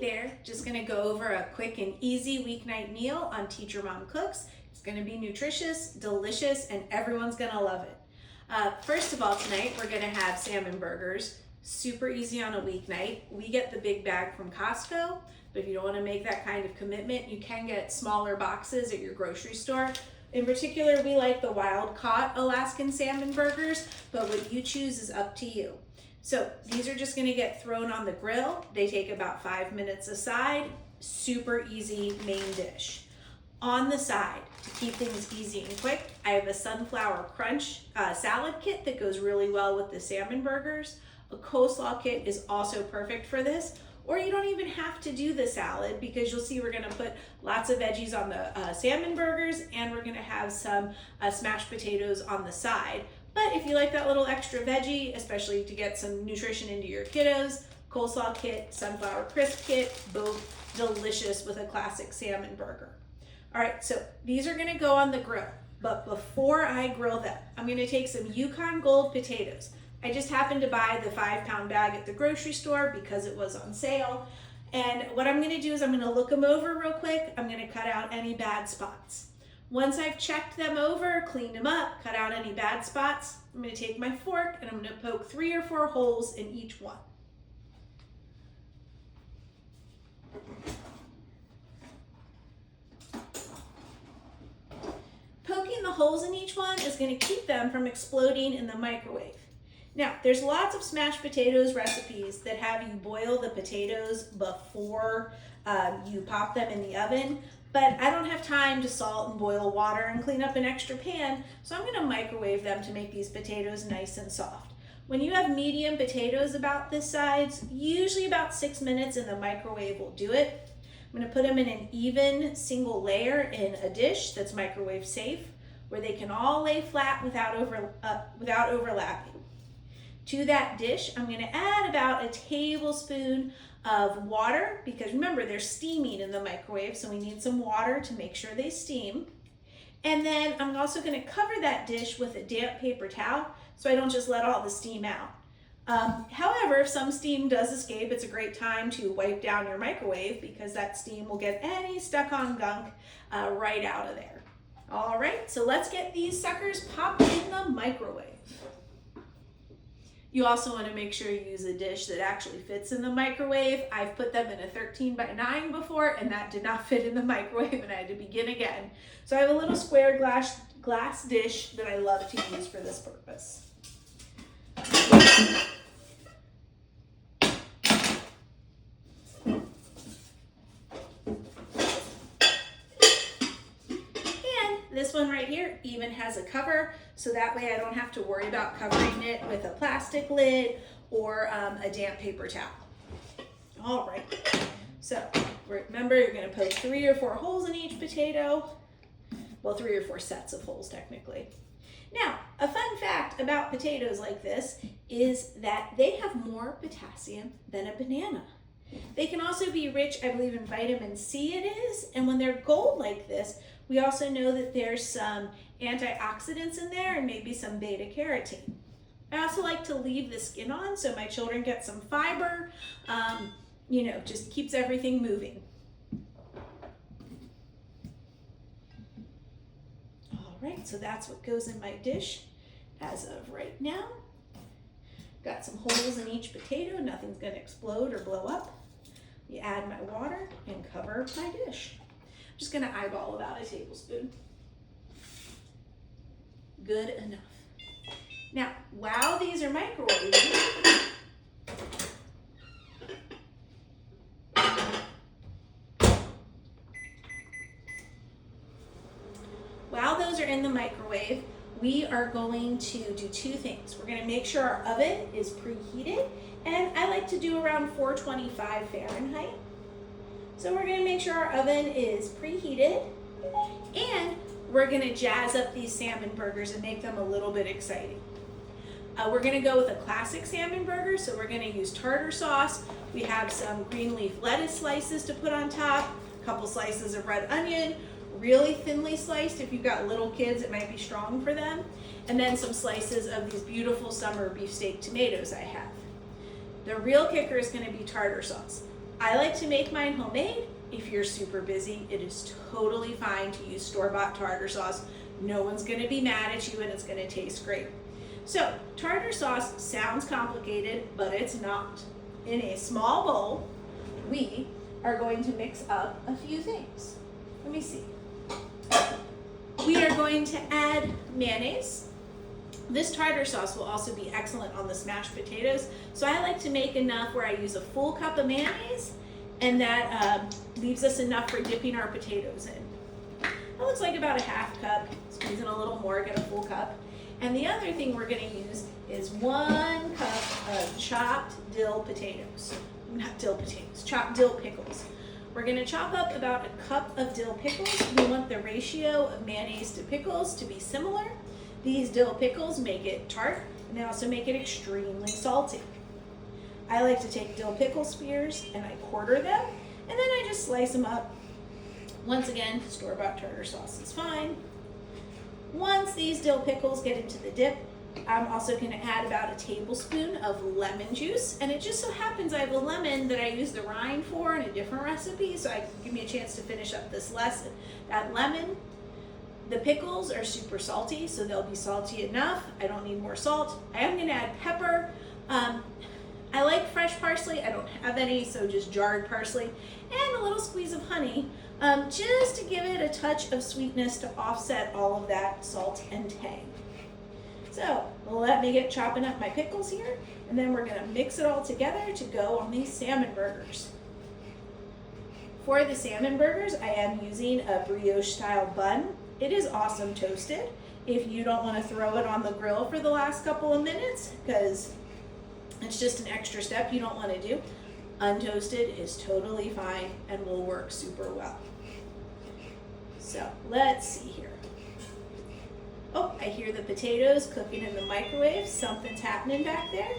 there, just gonna go over a quick and easy weeknight meal on Teacher Mom Cooks. It's gonna be nutritious, delicious, and everyone's gonna love it. First of all, tonight we're gonna have salmon burgers. Super easy on a weeknight. We get the big bag from Costco, but if you don't wanna make that kind of commitment, you can get smaller boxes at your grocery store. In particular, we like the wild caught Alaskan salmon burgers, but what you choose is up to you. So these are just gonna get thrown on the grill. They take about 5 minutes aside. Super easy main dish. On the side, to keep things easy and quick, I have a sunflower crunch salad kit that goes really well with the salmon burgers. A coleslaw kit is also perfect for this, or you don't even have to do the salad because you'll see we're gonna put lots of veggies on the salmon burgers, and we're gonna have some smashed potatoes on the side. But if you like that little extra veggie, especially to get some nutrition into your kiddos, coleslaw kit, sunflower crisp kit, both delicious with a classic salmon burger. All right, so these are gonna go on the grill, but before I grill them, I'm gonna take some Yukon Gold potatoes. I just happened to buy the 5-pound bag at the grocery store because it was on sale. And what I'm gonna do is I'm gonna look them over real quick. I'm gonna cut out any bad spots. Once I've checked them over, cleaned them up, cut out any bad spots, I'm gonna take my fork and I'm gonna poke 3 or 4 holes in each one. Poking the holes in each one is gonna keep them from exploding in the microwave. Now, there's lots of smashed potatoes recipes that have you boil the potatoes before you pop them in the oven, but I don't have time to salt and boil water and clean up an extra pan, so I'm gonna microwave them to make these potatoes nice and soft. When you have medium potatoes about this size, usually about 6 minutes in the microwave will do it. I'm gonna put them in an even single layer in a dish that's microwave safe, where they can all lay flat without overlapping. To that dish, I'm gonna add about a tablespoon of water, because remember, they're steaming in the microwave, so we need some water to make sure they steam. And then I'm also gonna cover that dish with a damp paper towel so I don't just let all the steam out. However, if some steam does escape, it's a great time to wipe down your microwave because that steam will get any stuck on gunk right out of there. All right, so let's get these suckers popped in the microwave. You also want to make sure you use a dish that actually fits in the microwave. I've put them in a 13x9 before and that did not fit in the microwave and I had to begin again. So I have a little square glass dish that I love to use for this purpose. This one right here even has a cover, so that way I don't have to worry about covering it with a plastic lid or a damp paper towel. All right, so remember you're gonna poke 3 or 4 holes in each potato. Well, 3 or 4 sets of holes technically. Now, a fun fact about potatoes like this is that they have more potassium than a banana. They can also be rich, I believe, in vitamin C it is, and when they're gold like this, we also know that there's some antioxidants in there and maybe some beta carotene. I also like to leave the skin on so my children get some fiber, just keeps everything moving. All right, so that's what goes in my dish as of right now. Got some holes in each potato, nothing's gonna explode or blow up. You add my water and cover my dish. I'm just gonna eyeball about a tablespoon. Good enough. Now, while these are microwaving, while those are in the microwave, we are going to do 2 things. We're gonna make sure our oven is preheated, and I like to do around 425 Fahrenheit. So we're gonna make sure our oven is preheated, and we're gonna jazz up these salmon burgers and make them a little bit exciting. We're gonna go with a classic salmon burger, so we're gonna use tartar sauce. We have some green leaf lettuce slices to put on top, a couple slices of red onion, really thinly sliced. If you've got little kids, it might be strong for them. And then some slices of these beautiful summer beefsteak tomatoes I have. The real kicker is gonna be tartar sauce. I like to make mine homemade. If you're super busy, it is totally fine to use store-bought tartar sauce. No one's gonna be mad at you and it's gonna taste great. So, tartar sauce sounds complicated, but it's not. In a small bowl, we are going to mix up a few things. Let me see. We are going to add mayonnaise. This tartar sauce will also be excellent on the smashed potatoes. So I like to make enough where I use a full cup of mayonnaise, and that leaves us enough for dipping our potatoes in. That looks like about a half cup. Squeeze in a little more, get a full cup. And the other thing we're gonna use is 1 cup of chopped dill potatoes. Not dill potatoes, chopped dill pickles. We're gonna chop up about a cup of dill pickles. We want the ratio of mayonnaise to pickles to be similar. These dill pickles make it tart, and they also make it extremely salty. I like to take dill pickle spears and I quarter them, and then I just slice them up. Once again, store-bought tartar sauce is fine. Once these dill pickles get into the dip, I'm also going to add about a tablespoon of lemon juice, and it just so happens I have a lemon that I use the rind for in a different recipe, so give me a chance to finish up this lesson. Add lemon. The pickles are super salty, so they'll be salty enough. I don't need more salt. I am going to add pepper. I like fresh parsley. I don't have any, so just jarred parsley, and a little squeeze of honey, just to give it a touch of sweetness to offset all of that salt and tang. So let me get chopping up my pickles here, and then we're gonna mix it all together to go on these salmon burgers. For the salmon burgers, I am using a brioche style bun. It is awesome toasted. If you don't wanna throw it on the grill for the last couple of minutes, because it's just an extra step you don't wanna do, untoasted is totally fine and will work super well. So let's see here. Oh, I hear the potatoes cooking in the microwave. Something's happening back there.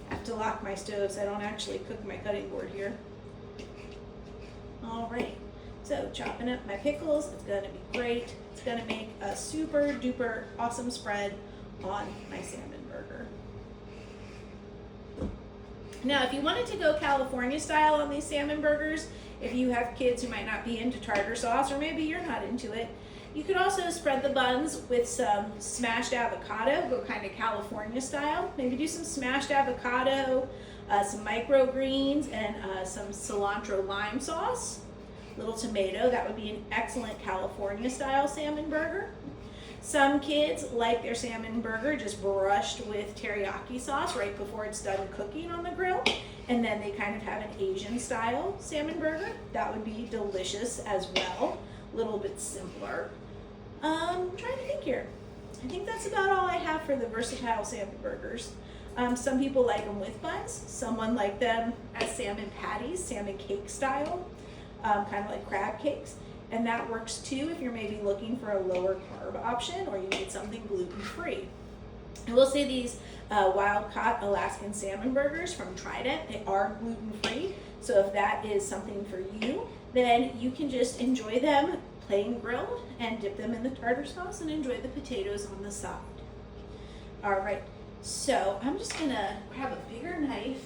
I have to lock my stove so I don't actually cook my cutting board here. All right, so chopping up my pickles, it's gonna be great. It's gonna make a super duper awesome spread on my salmon burger. Now, if you wanted to go California style on these salmon burgers, if you have kids who might not be into tartar sauce, or maybe you're not into it, you could also spread the buns with some smashed avocado, go kind of California style. Maybe do some smashed avocado, some microgreens, and some cilantro lime sauce. Little tomato, that would be an excellent California style salmon burger. Some kids like their salmon burger just brushed with teriyaki sauce right before it's done cooking on the grill, and then they kind of have an Asian style salmon burger. That would be delicious as well, a little bit simpler. I'm trying to think here. I think that's about all I have for the versatile salmon burgers. Some people like them with buns. Someone like them as salmon patties, salmon cake style, kind of like crab cakes. And that works too if you're maybe looking for a lower carb option or you need something gluten-free. I will say these wild-caught Alaskan salmon burgers from Trident, they are gluten-free. So if that is something for you, then you can just enjoy them plain grilled and dip them in the tartar sauce and enjoy the potatoes on the side. All right, so I'm just gonna grab a bigger knife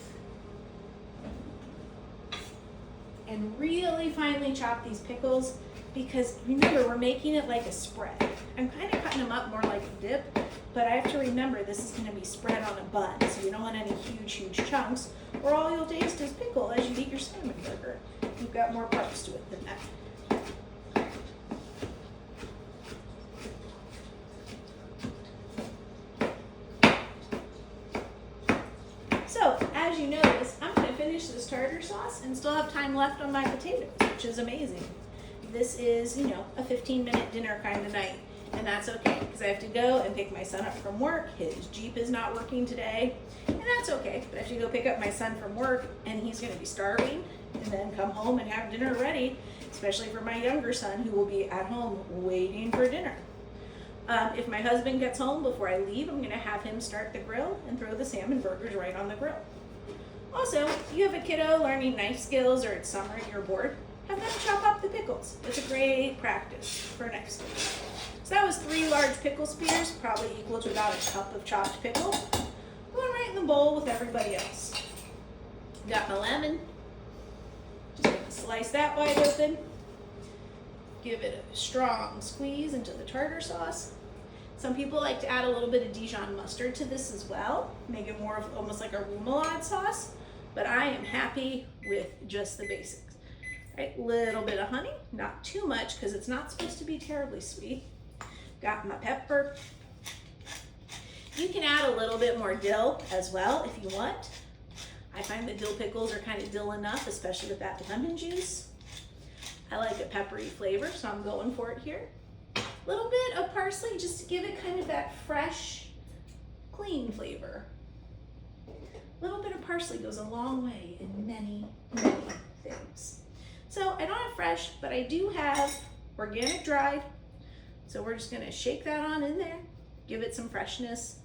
and really finely chop these pickles, because remember, we're making it like a spread. I'm kind of cutting them up more like a dip, but I have to remember this is going to be spread on a bun, so you don't want any huge chunks, or all you'll taste is pickle as you eat your salmon burger. You've got more parts to it than that. So, as you notice, I'm going to finish this tartar sauce and still have time left on my potatoes, which is amazing. This is, you know, a 15-minute dinner kind of night, and that's okay, because I have to go and pick my son up from work. His Jeep is not working today, and that's okay, but I have to go pick up my son from work, and he's going to be starving, and then come home and have dinner ready, especially for my younger son, who will be at home waiting for dinner. If my husband gets home before I leave, I'm going to have him start the grill and throw the salmon burgers right on the grill. Also, if you have a kiddo learning knife skills, or it's summer and you're bored, have them chop up the pickles. It's a great practice for knife skills. So that was 3 large pickle spears, probably equal to about a cup of chopped pickle. Going right in the bowl with everybody else. Got my lemon. Just gonna slice that wide open. Give it a strong squeeze into the tartar sauce. Some people like to add a little bit of Dijon mustard to this as well, make it more of almost like a remoulade sauce, but I am happy with just the basics. Right, little bit of honey, not too much because it's not supposed to be terribly sweet. Got my pepper. You can add a little bit more dill as well if you want. I find that dill pickles are kind of dill enough, especially with that lemon juice. I like a peppery flavor, so I'm going for it here. A little bit of parsley just to give it kind of that fresh, clean flavor. A little bit of parsley goes a long way in many, many things. So I don't have fresh, but I do have organic dried. So we're just gonna shake that on in there, give it some freshness.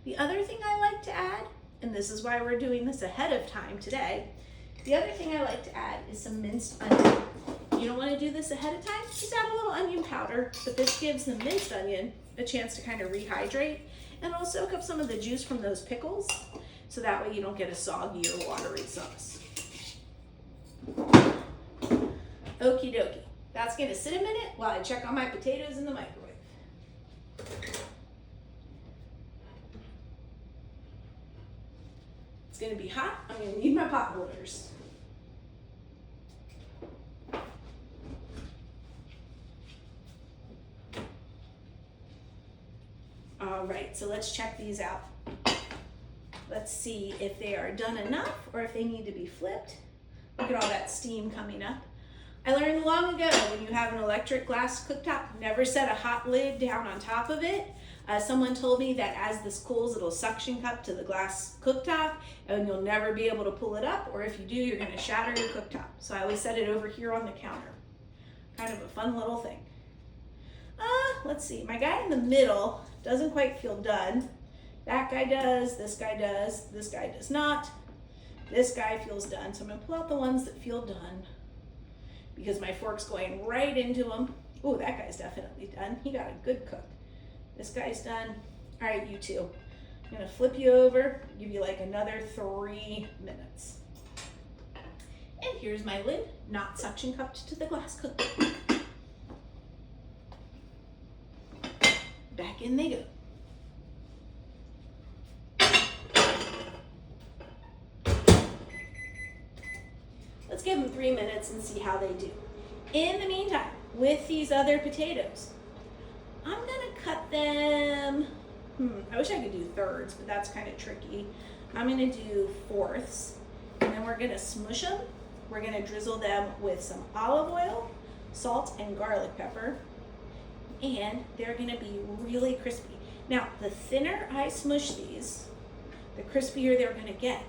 The other thing I like to add, and this is why we're doing this ahead of time today, the other thing I like to add is some minced onion. You don't want to do this ahead of time, just add a little onion powder, but this gives the minced onion a chance to kind of rehydrate, and it'll soak up some of the juice from those pickles, so that way you don't get a soggy or watery sauce. Okie dokie. That's going to sit a minute while I check on my potatoes in the microwave. It's going to be hot. I'm going to need my pot holders. All right, so let's check these out. Let's see if they are done enough or if they need to be flipped. Look at all that steam coming up. I learned long ago when you have an electric glass cooktop, never set a hot lid down on top of it. Someone told me that as this cools, it'll suction cup to the glass cooktop and you'll never be able to pull it up, or if you do, you're gonna shatter your cooktop. So I always set it over here on the counter. Kind of a fun little thing. Let's see, my guy in the middle doesn't quite feel done. That guy does, this guy does not. This guy feels done. So I'm gonna pull out the ones that feel done because my fork's going right into them. Oh, that guy's definitely done. He got a good cook. This guy's done. All right, you two. I'm gonna flip you over, give you like another 3 minutes. And here's my lid, not suction cupped to the glass cooktop. Back in they go. Let's give them 3 minutes and see how they do. In the meantime, with these other potatoes, I'm gonna cut them, I wish I could do thirds, but that's kind of tricky. I'm gonna do fourths, and then we're gonna smush them. We're gonna drizzle them with some olive oil, salt, and garlic pepper, and they're gonna be really crispy. Now, the thinner I smush these, the crispier they're gonna get.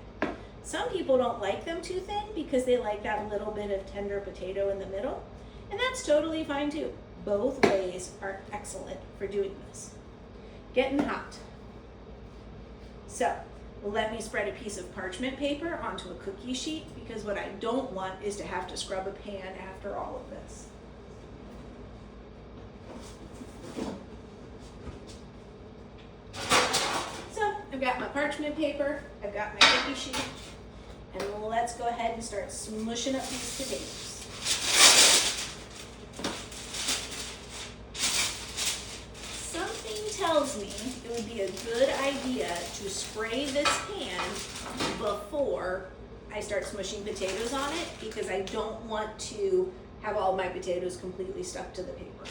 Some people don't like them too thin because they like that little bit of tender potato in the middle, and that's totally fine too. Both ways are excellent for doing this. Getting hot. So, let me spread a piece of parchment paper onto a cookie sheet because what I don't want is to have to scrub a pan after all of this. So, I've got my parchment paper, I've got my cookie sheet, and let's go ahead and start smushing up these potatoes. Something tells me it would be a good idea to spray this pan before I start smushing potatoes on it because I don't want to have all my potatoes completely stuck to the paper.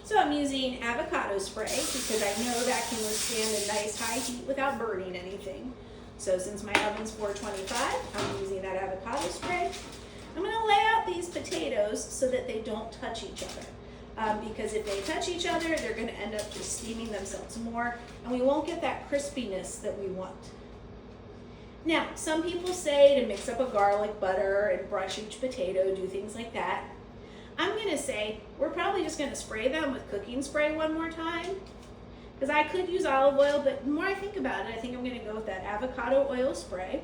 So I'm using avocado spray because I know that can withstand a nice high heat without burning anything. So since my oven's 425, I'm using that avocado spray. I'm gonna lay out these potatoes so that they don't touch each other. Because if they touch each other, they're gonna end up just steaming themselves more and we won't get that crispiness that we want. Now, some people say to mix up a garlic butter and brush each potato, do things like that. I'm gonna say we're probably just gonna spray them with cooking spray one more time because I could use olive oil, but the more I think about it, I think I'm gonna go with that avocado oil spray.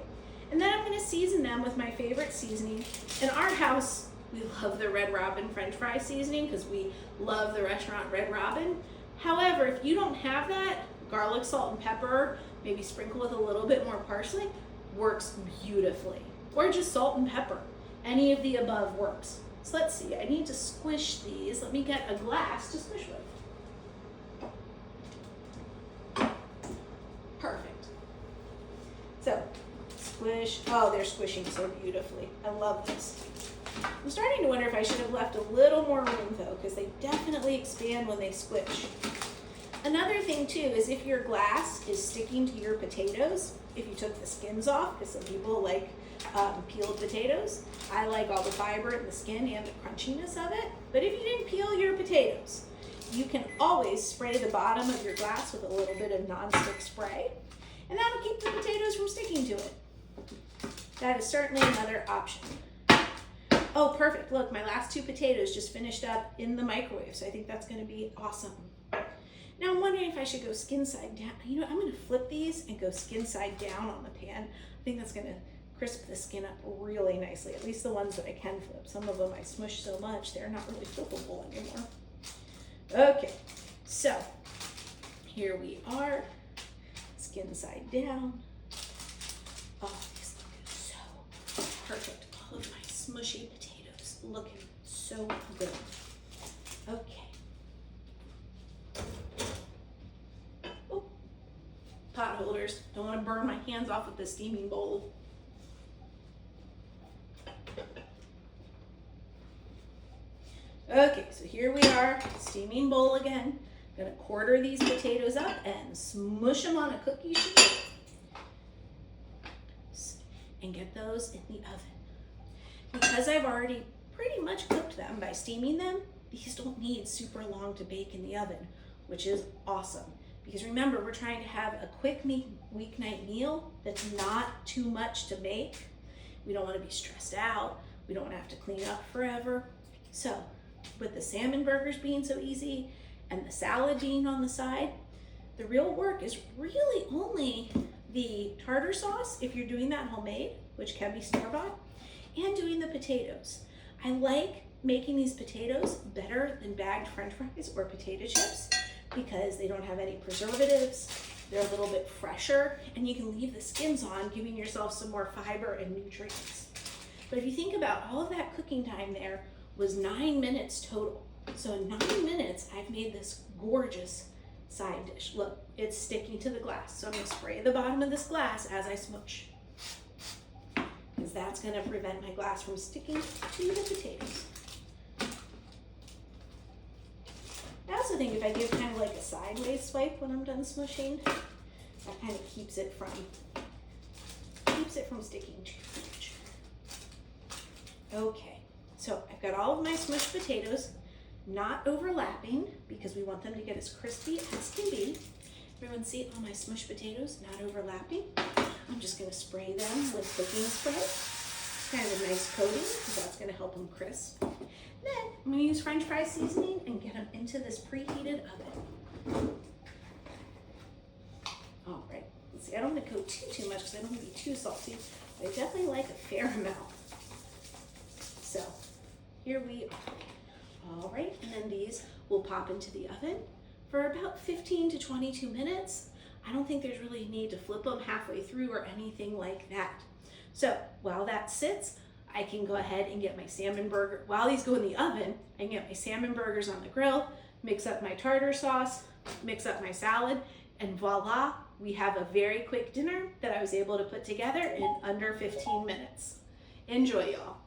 And then I'm gonna season them with my favorite seasoning. In our house, we love the Red Robin French fry seasoning because we love the restaurant Red Robin. However, if you don't have that, garlic, salt, and pepper, maybe sprinkle with a little bit more parsley, works beautifully. Or just salt and pepper. Any of the above works. So let's see, I need to squish these. Let me get a glass to squish with. Perfect. So, squish. Oh, they're squishing so beautifully. I love this. I'm starting to wonder if I should have left a little more room though, because they definitely expand when they squish. Another thing too is if your glass is sticking to your potatoes, if you took the skins off, because some people like peeled potatoes. I like all the fiber and the skin and the crunchiness of it. But if you didn't peel your potatoes, you can always spray the bottom of your glass with a little bit of nonstick spray, and that'll keep the potatoes from sticking to it. That is certainly another option. Oh, perfect. Look, my last 2 potatoes just finished up in the microwave, so I think that's going to be awesome. Now I'm wondering if I should go skin side down. You know, I'm going to flip these and go skin side down on the pan. I think that's going to crisp the skin up really nicely, at least the ones that I can flip. Some of them I smush so much, they're not really flippable anymore. Okay, so here we are, skin side down. Oh, these look so perfect. All of my smushy potatoes looking so good. Okay. Oh, pot holders. Don't want to burn my hands off with the steaming bowl. Okay, so here we are, steaming bowl again. I'm gonna quarter these potatoes up and smush them on a cookie sheet and get those in the oven. Because I've already pretty much cooked them by steaming them, these don't need super long to bake in the oven, which is awesome. Because remember, we're trying to have a quick weeknight meal that's not too much to make. We don't want to be stressed out. We don't want to have to clean up forever. So, with the salmon burgers being so easy and the salad being on the side, the real work is really only the tartar sauce, if you're doing that homemade, which can be store-bought, and doing the potatoes. I like making these potatoes better than bagged French fries or potato chips because they don't have any preservatives, they're a little bit fresher, and you can leave the skins on, giving yourself some more fiber and nutrients. But if you think about all of that cooking time there was 9 minutes total. So in 9 minutes, I've made this gorgeous side dish. Look, it's sticking to the glass. So I'm gonna spray the bottom of this glass as I smush, because that's gonna prevent my glass from sticking to the potatoes. I also think if I give kind of like a sideways swipe when I'm done smushing, that kind of keeps it from sticking too much. Okay, so I've got all of my smushed potatoes not overlapping because we want them to get as crispy as can be. Everyone see all my smushed potatoes not overlapping? I'm just gonna spray them with cooking spray. Kind of a nice coating because that's gonna help them crisp. Then I'm gonna use French fry seasoning and get them into this preheated oven. All right, let's see, I don't wanna go too much because I don't wanna be too salty, but I definitely like a fair amount. So here we are. All right, and then these will pop into the oven for about 15 to 22 minutes. I don't think there's really a need to flip them halfway through or anything like that. So while that sits, I can go ahead and get my salmon burger. While these go in the oven, I can get my salmon burgers on the grill, mix up my tartar sauce, mix up my salad, and voila, we have a very quick dinner that I was able to put together in under 15 minutes. Enjoy, y'all.